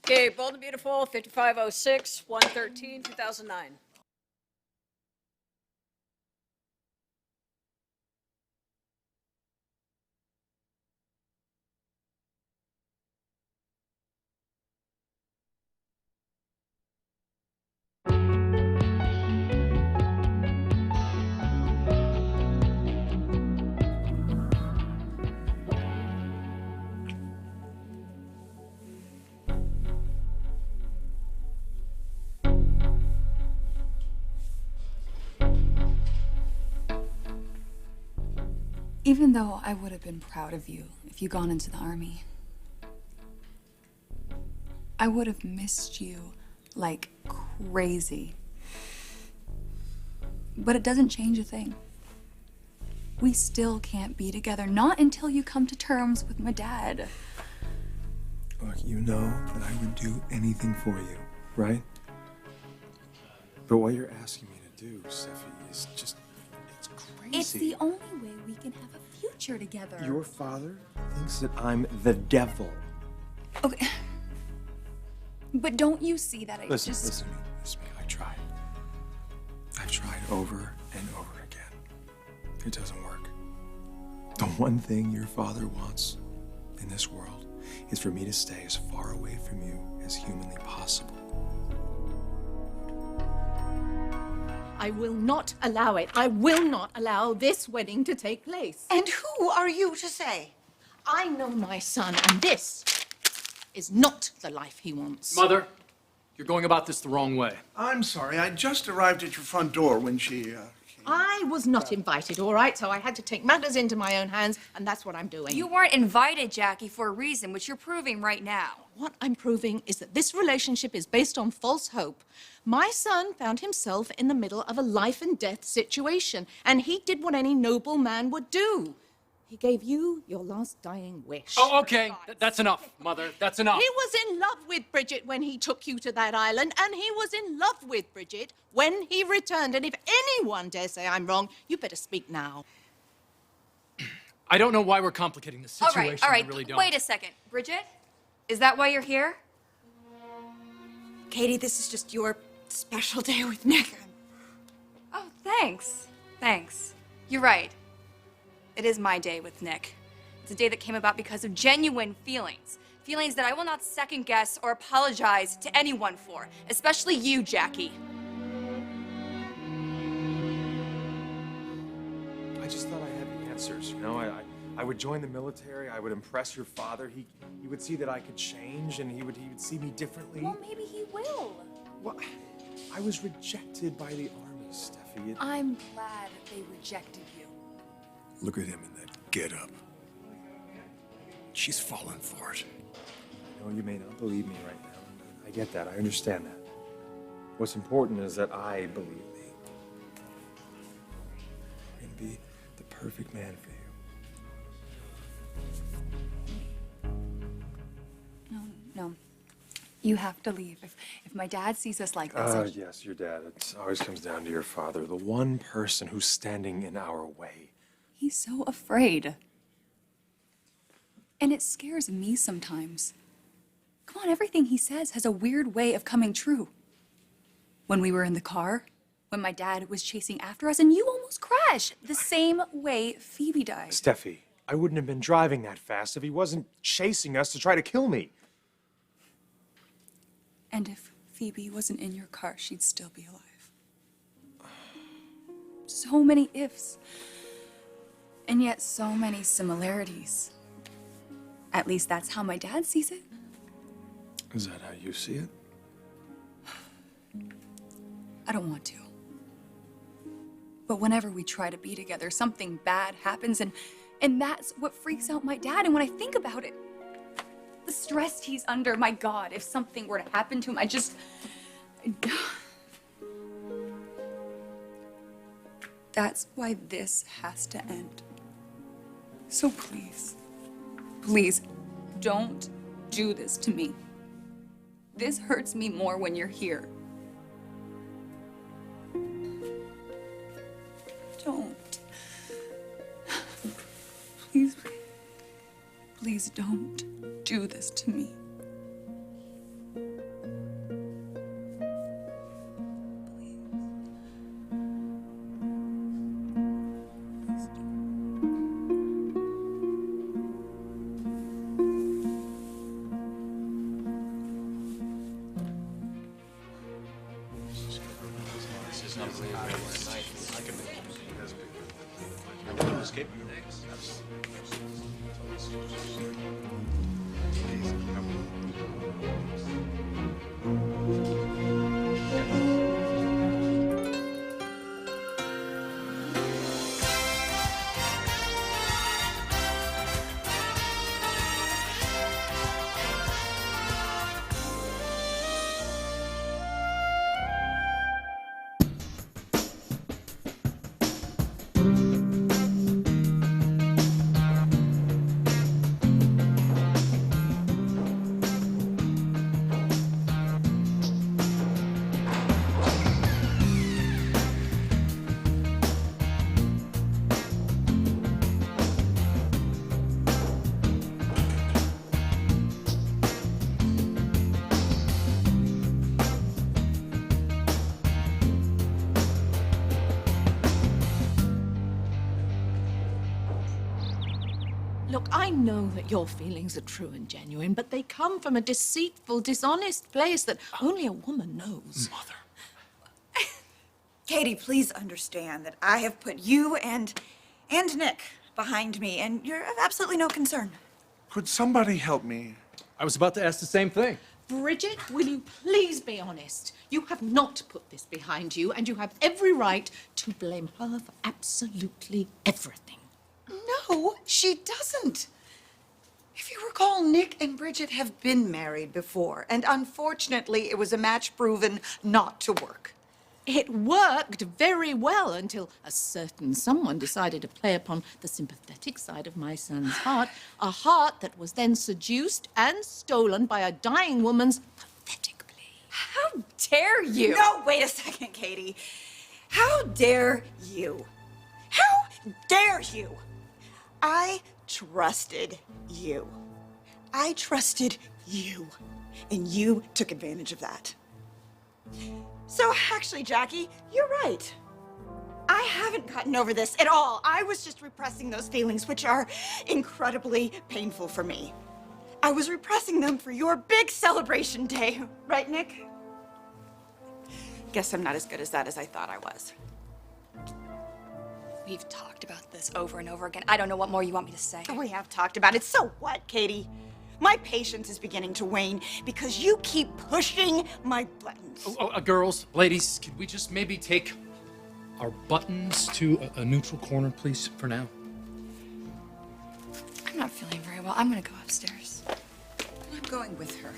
Okay, Bold and Beautiful, 5506, 113, 2009. Even though I would have been proud of you if you'd gone into the army, I would have missed you like crazy. But it doesn't change a thing. We still can't be together, not until you come to terms with my dad. Look, you know that I would do anything for you, right? But what you're asking me to do, Steffi, is just, it's crazy. It's the only way we can have a future together. Your father thinks that I'm the devil. Okay. But don't you see that Listen to me. I tried. I've tried over and over again. It doesn't work. The one thing your father wants in this world is for me to stay as far away from you as humanly possible. I will not allow it. I will not allow this wedding to take place. And who are you to say? I know my son, and this is not the life he wants. Mother, you're going about this the wrong way. I'm sorry, I just arrived at your front door when she came. I was not invited, all right? So I had to take matters into my own hands, and that's what I'm doing. You weren't invited, Jackie, for a reason, which you're proving right now. What I'm proving is that this relationship is based on false hope. My son found himself in the middle of a life and death situation, and he did what any noble man would do. He gave you your last dying wish. Oh, okay. That's enough, Mother. That's enough. He was in love with Bridget when he took you to that island, and he was in love with Bridget when he returned. And if anyone dare say I'm wrong, you better speak now. I don't know why we're complicating this situation. All right. I really don't. Wait a second. Bridget, is that why you're here? Katie, this is just your special day with Nick. Oh, thanks. Thanks. You're right. It is my day with Nick. It's a day that came about because of genuine feelings. Feelings that I will not second guess or apologize to anyone for, especially you, Jackie. I just thought I had the answers, you know? I would join the military, I would impress your father, he would see that I could change, and he would see me differently. Well, maybe he will. Well, I was rejected by the army, Steffi. I'm glad they rejected you. Look at him in that get-up. She's fallen for it. I know you may not believe me right now. I get that, I understand that. What's important is that I believe me. I'm gonna be the perfect man for you. No. You have to leave. If my dad sees us like this... Yes, your dad. It always comes down to your father, the one person who's standing in our way. He's so afraid. And it scares me sometimes. Come on, everything he says has a weird way of coming true. When we were in the car, when my dad was chasing after us, and you almost crashed, the same way Phoebe died. Steffi, I wouldn't have been driving that fast if he wasn't chasing us to try to kill me. And if Phoebe wasn't in your car, she'd still be alive. So many ifs. And yet so many similarities. At least that's how my dad sees it. Is that how you see it? I don't want to. But whenever we try to be together, something bad happens, and that's what freaks out my dad. And when I think about it, the stress he's under, my God, if something were to happen to him, That's why this has to end. So please, please, don't do this to me. This hurts me more when you're here. Don't. Please, please don't do this to me. Look, I know that your feelings are true and genuine, but they come from a deceitful, dishonest place that only a woman knows. Mother. Katie, please understand that I have put you and Nick behind me, and you're of absolutely no concern. Could somebody help me? I was about to ask the same thing. Bridget, will you please be honest? You have not put this behind you, and you have every right to blame her for absolutely everything. No, she doesn't. If you recall, Nick and Bridget have been married before, and unfortunately, it was a match proven not to work. It worked very well until a certain someone decided to play upon the sympathetic side of my son's heart, a heart that was then seduced and stolen by a dying woman's pathetic plea. How dare you? No, wait a second, Katie. How dare you? How dare you? I trusted you. I trusted you, and you took advantage of that. So actually, Jackie, you're right. I haven't gotten over this at all. I was just repressing those feelings, which are incredibly painful for me. I was repressing them for your big celebration day, right, Nick? Guess I'm not as good as that as I thought I was. We've talked about this over and over again. I don't know what more you want me to say. We have talked about it. So what, Katie? My patience is beginning to wane because you keep pushing my buttons. Girls, ladies, could we just maybe take our buttons to a neutral corner, please, for now? I'm not feeling very well. I'm gonna go upstairs. I'm going with her.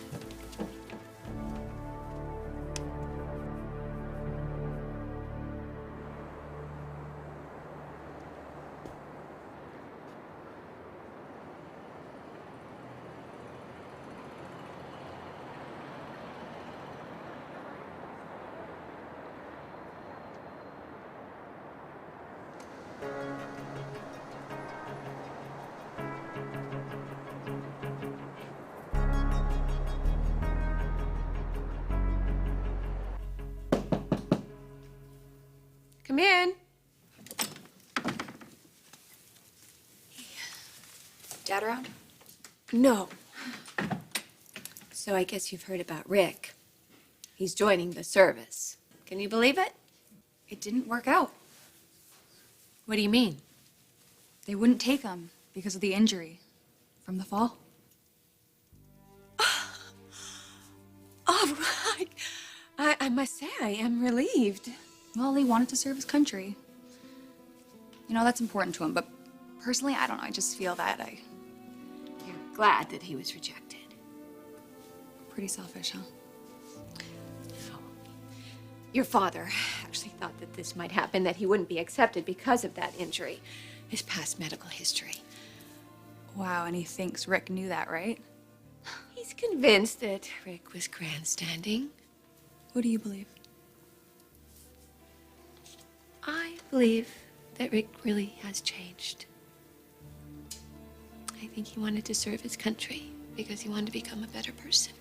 Come in. Dad around? No. So I guess you've heard about Rick. He's joining the service. Can you believe it? It didn't work out. What do you mean? They wouldn't take him because of the injury from the fall. All right. I must say I am relieved. Well, he wanted to serve his country. You know, that's important to him, but personally, I don't know. I just feel that You're glad that he was rejected. pretty selfish, huh? Your father actually thought that this might happen, that he wouldn't be accepted because of that injury, his past medical history. Wow, and he thinks Rick knew that, right? He's convinced that Rick was grandstanding. What do you believe? I believe that Rick really has changed. I think he wanted to serve his country because he wanted to become a better person.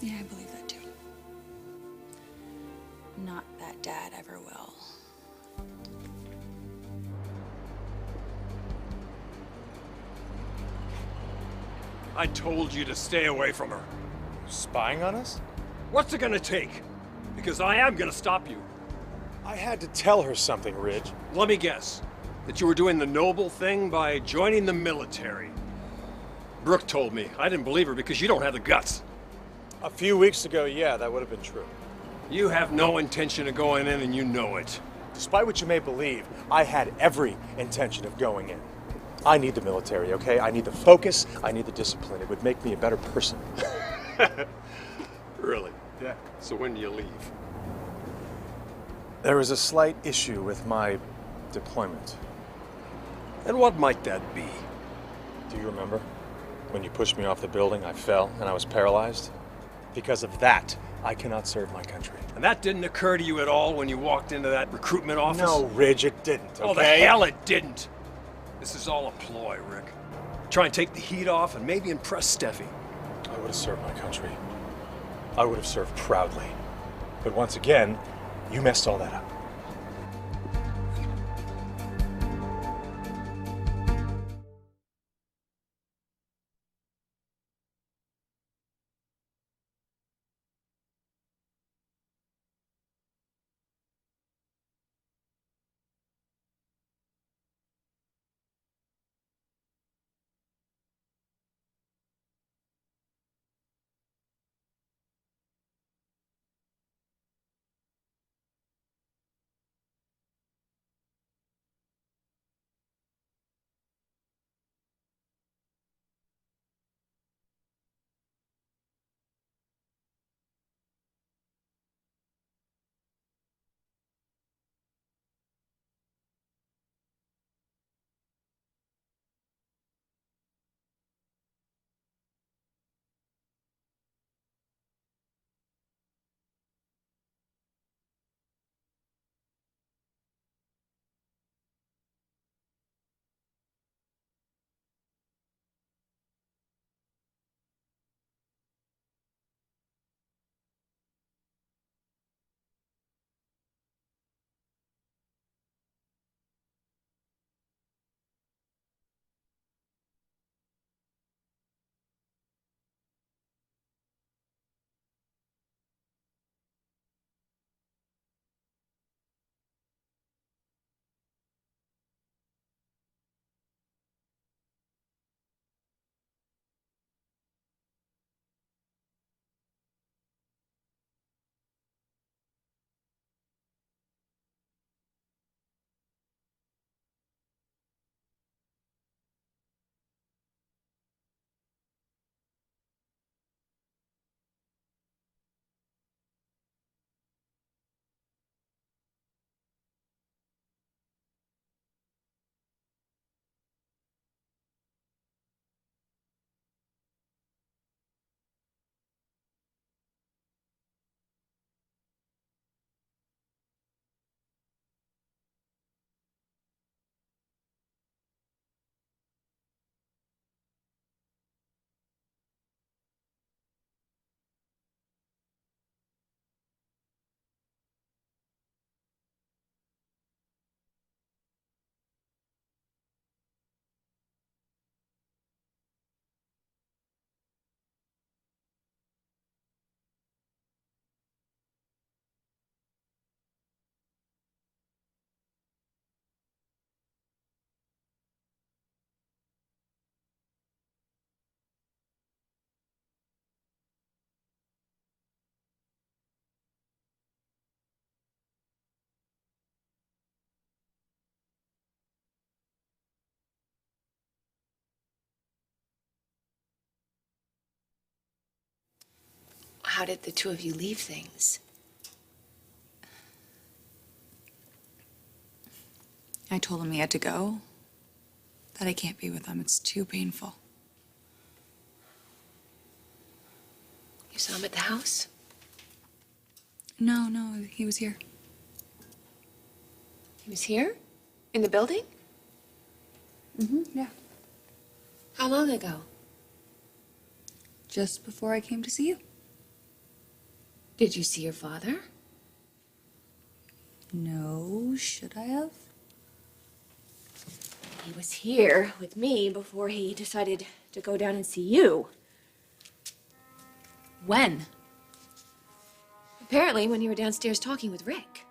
Yeah, I believe that too. Not that Dad ever will. I told you to stay away from her. Spying on us? What's it gonna take? Because I am gonna stop you. I had to tell her something, Ridge. Let me guess. That you were doing the noble thing by joining the military. Brooke told me. I didn't believe her because you don't have the guts. A few weeks ago, yeah, that would have been true. You have no intention of going in and you know it. Despite what you may believe, I had every intention of going in. I need the military, okay? I need the focus, I need the discipline. It would make me a better person. Really? Yeah. So when do you leave? There was a slight issue with my deployment. And what might that be? Do you remember? When you pushed me off the building, I fell and I was paralyzed. Because of that, I cannot serve my country. And that didn't occur to you at all when you walked into that recruitment office? No, Ridge, it didn't, okay? Oh, the hell it didn't! This is all a ploy, Rick. Try and take the heat off and maybe impress Steffi. I would have served my country. I would have served proudly. But once again, you messed all that up. How did the two of you leave things? I told him he had to go, that I can't be with him. It's too painful. You saw him at the house? No, he was here. He was here? In the building? Yeah. How long ago? Just before I came to see you. Did you see your father? No, should I have? He was here with me before he decided to go down and see you. When? Apparently when you were downstairs talking with Rick.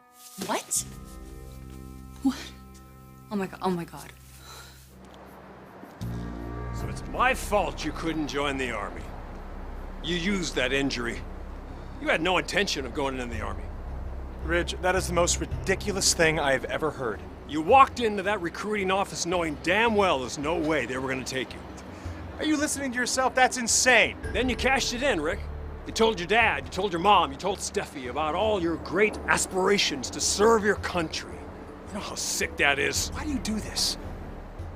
What? What? Oh my god, oh my god. So it's my fault you couldn't join the army. You used that injury. You had no intention of going into the army. Ridge, that is the most ridiculous thing I have ever heard. You walked into that recruiting office knowing damn well there's no way they were gonna take you. Are you listening to yourself? That's insane. Then you cashed it in, Rick. You told your dad, you told your mom, you told Steffi about all your great aspirations to serve your country. You know how sick that is? Why do you do this?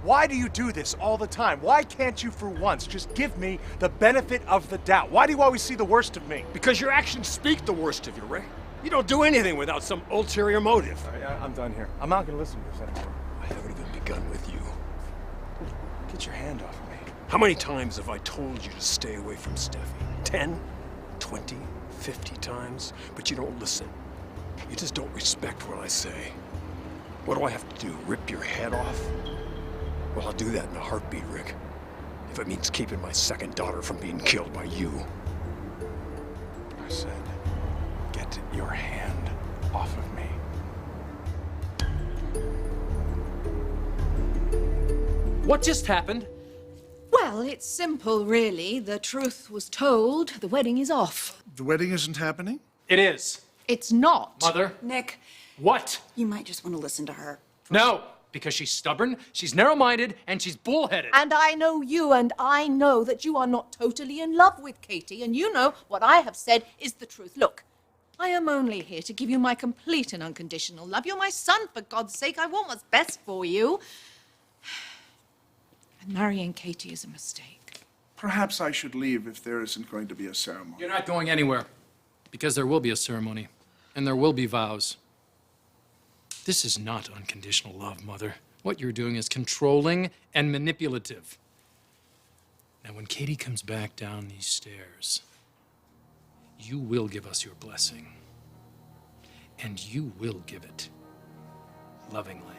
Why do you do this all the time? Why can't you for once just give me the benefit of the doubt? Why do you always see the worst of me? Because your actions speak the worst of you, Rick. You don't do anything without some ulterior motive. All right, I'm done here. I'm not gonna listen to this anymore. I haven't even begun with you. Get your hand off of me. How many times have I told you to stay away from Steffi? 10, 20, 50 times? But you don't listen. You just don't respect what I say. What do I have to do, rip your head off? Well, I'll do that in a heartbeat, Rick. If it means keeping my second daughter from being killed by you. I said, get your hand off of me. What just happened? Well, it's simple, really. The truth was told. The wedding is off. The wedding isn't happening? It is. It's not. Mother. Nick, What? you might just want to listen to her. No, because she's stubborn, she's narrow-minded, and she's bullheaded. And I know you, and I know that you are not totally in love with Katie, and you know what I have said is the truth. Look, I am only here to give you my complete and unconditional love. You're my son, for God's sake. I want what's best for you. And marrying Katie is a mistake. Perhaps I should leave if there isn't going to be a ceremony. You're not going anywhere, because there will be a ceremony, and there will be vows. This is not unconditional love, Mother. What you're doing is controlling and manipulative. Now, when Katie comes back down these stairs, you will give us your blessing. And you will give it lovingly.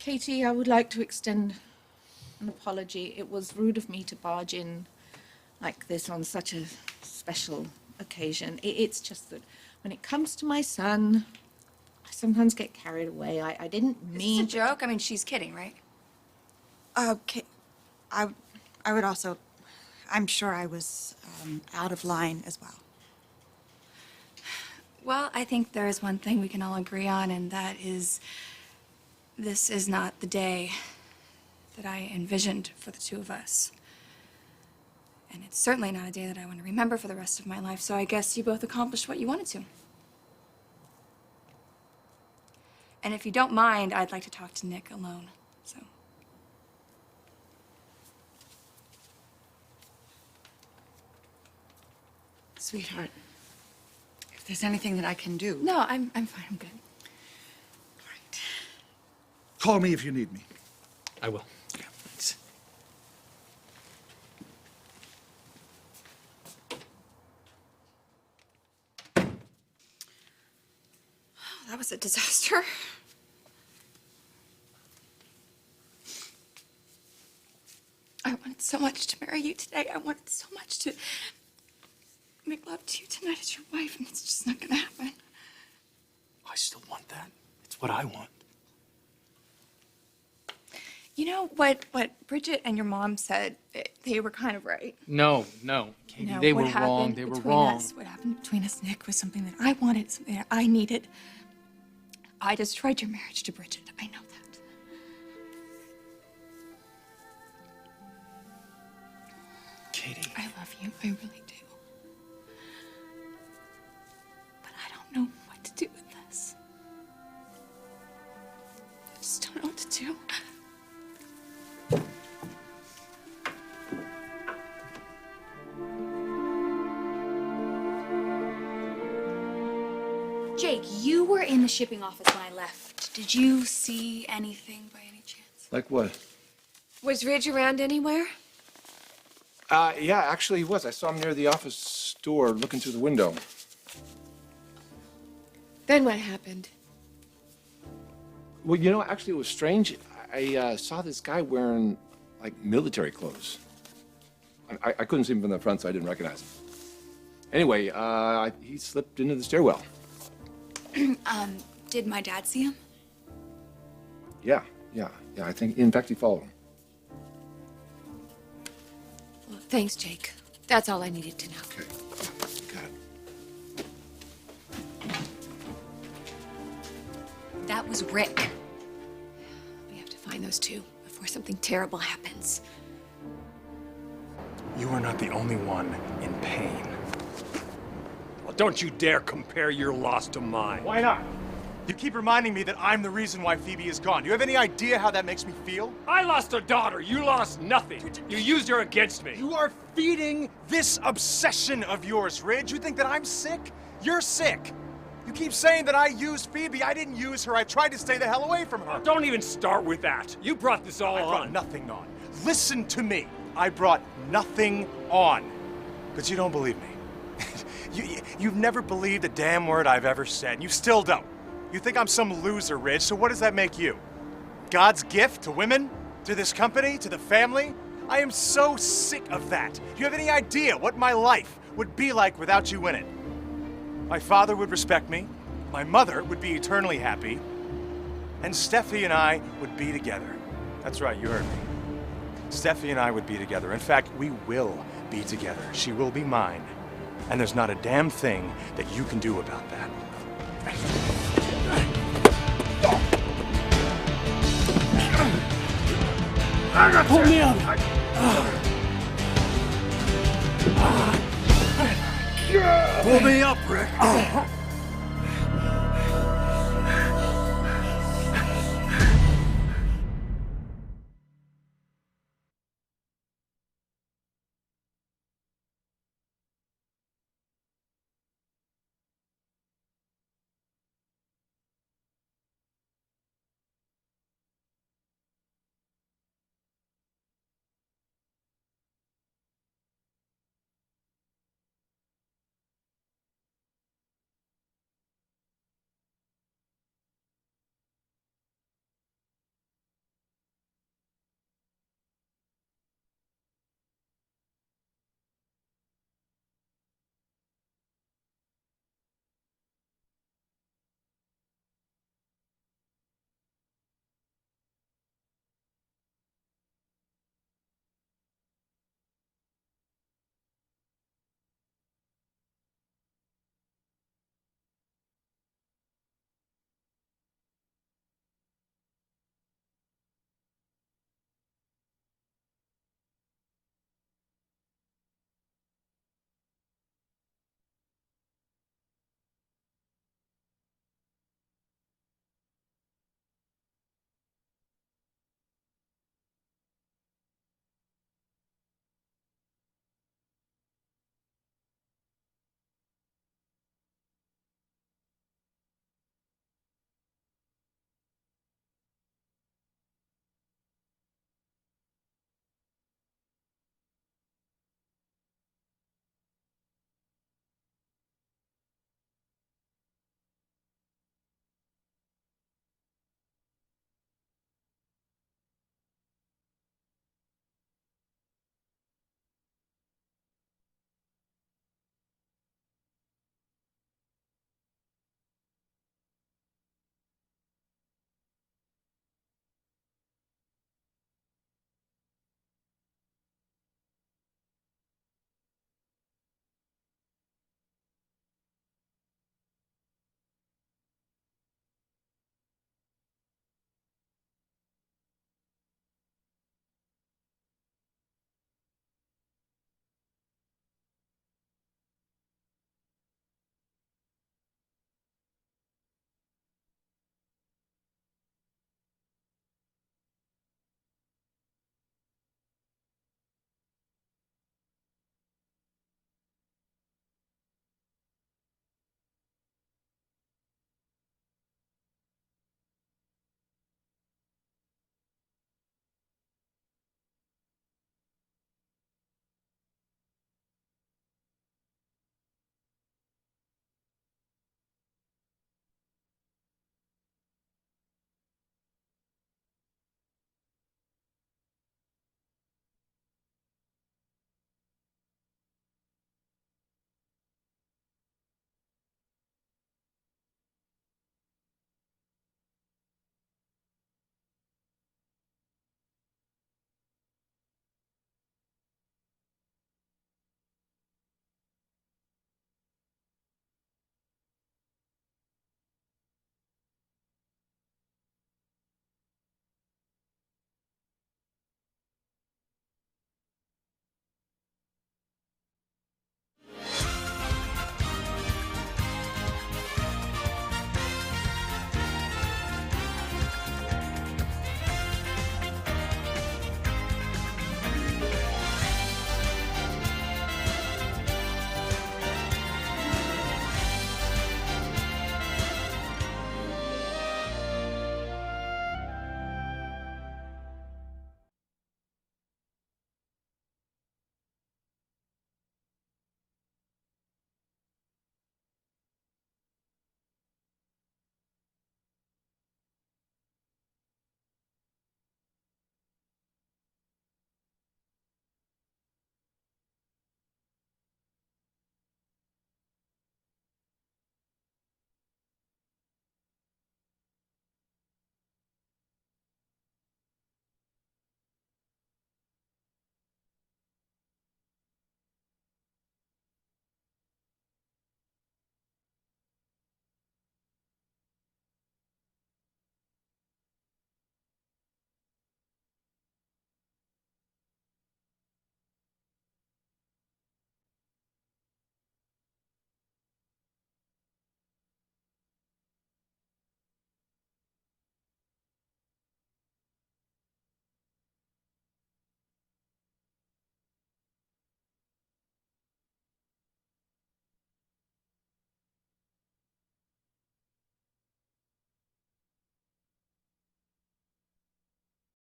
Katie, I would like to extend an apology. It was rude of me to barge in like this on such a special occasion. It's just that when it comes to my son, I sometimes get carried away. I didn't mean... It's a joke. I mean, she's kidding, right? Okay. I would also... I'm sure I was out of line as well. Well, I think there is one thing we can all agree on, and that is this is not the day that I envisioned for the two of us. And it's certainly not a day that I want to remember for the rest of my life, so I guess you both accomplished what you wanted to. And if you don't mind, I'd like to talk to Nick alone, so. Sweetheart, if there's anything that I can do. No, I'm fine, I'm good. All right. Call me if you need me. I will. Yeah, thanks. That was a disaster. I wanted so much to marry you today. I wanted so much to make love to you tonight as your wife, and it's just not gonna happen. I still want that. It's what I want. You know what Bridget and your mom said, they were kind of right. No, Katie, You know, they what were wrong. happened They were between wrong. us, what happened between us, Nick, was something that I wanted, something that I needed. I destroyed your marriage to Bridget. I know that. Katie. I love you. I really do. But I don't know what to do with this. I just don't know what to do. Jake, you were in the shipping office when I left. Did you see anything by any chance? Like what? Was Ridge around anywhere? Yeah, actually he was. I saw him near the office door looking through the window. Then what happened? Well, you know, actually it was strange. I saw this guy wearing, like, military clothes. I couldn't see him from the front, so I didn't recognize him. Anyway, he slipped into the stairwell. Did my dad see him? Yeah. I think, in fact, he followed him. Well, thanks, Jake. That's all I needed to know. Okay. Got it. That was Rick. We have to find those two before something terrible happens. You are not the only one in pain. Well, don't you dare compare your loss to mine. Why not? You keep reminding me that I'm the reason why Phoebe is gone. Do you have any idea how that makes me feel? I lost a daughter. You lost nothing. You used her against me. You are feeding this obsession of yours, Ridge. You think that I'm sick? You're sick. You keep saying that I used Phoebe. I didn't use her. I tried to stay the hell away from her. Don't even start with that. You brought this all I brought on. nothing on. Listen to me. I brought nothing on. But you don't believe me. You've never believed a damn word I've ever said, and you still don't. You think I'm some loser, Ridge, so what does that make you? God's gift to women? To this company? To the family? I am so sick of that. Do you have any idea what my life would be like without you in it? My father would respect me, my mother would be eternally happy, and Steffi and I would be together. That's right, you heard me. Steffi and I would be together. In fact, we will be together. She will be mine. And there's not a damn thing that you can do about that. Pull me up. Pull me up, Rick.